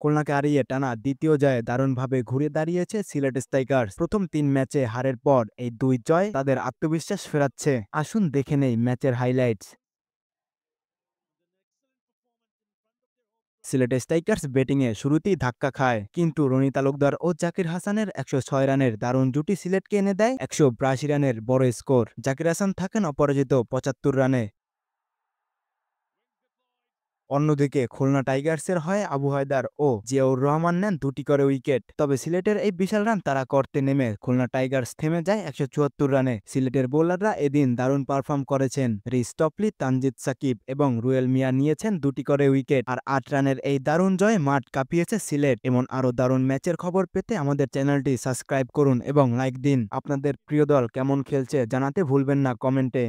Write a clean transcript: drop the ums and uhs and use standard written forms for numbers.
খুলনাকে হারিয়ে টানা দ্বিতীয় জয়ে দারুণভাবে ঘুরে দাঁড়িয়েছে সিলেট স্ট্রাইকার্স। প্রথম ৩ ম্যাচে হারের পর এই ২ জয় তাদের আত্মবিশ্বাস ফেরাচ্ছে। আসুন দেখে নেই ম্যাচের হাইলাইটস। সিলেট স্ট্রাইকার্স ব্যাটিংয়ে শুরুতেই ধাক্কা খায়, কিন্তু রনি তালুকদার ও জাকির হাসানের ১০৬ রানের দারুণ জুটি সিলেটকে এনে দেয় ১৮২ রানের বড় স্কোর। জাকির হাসান থাকেন অপরাজিত ৭৫ রানে। অন্যদিকে খুলনা টাইগার্সের হয়ে আবু হায়দার ও জিয়াউর রহমান নেন ২টি করে উইকেট। তবে সিলেটের এই বিশাল রান তাড়া করতে নেমে খুলনা টাইগার্স থেমে যায় ১৭৪ রানে। সিলেটের বোলাররা এদিন দারুণ পারফর্ম করেছেন। রিস টপলি, তানজিদ সাকিব এবং রুয়েল মিয়া নিয়েছেন ২টি করে উইকেট। আর ৮ রানের এই দারুণ জয়ে মাঠ কাঁপিয়েছে সিলেট। এমন আরও দারুণ ম্যাচের খবর পেতে আমাদের চ্যানেলটি সাবস্ক্রাইব করুন এবং লাইক দিন। আপনাদের প্রিয় দল কেমন খেলছে জানাতে ভুলবেন না কমেন্টে।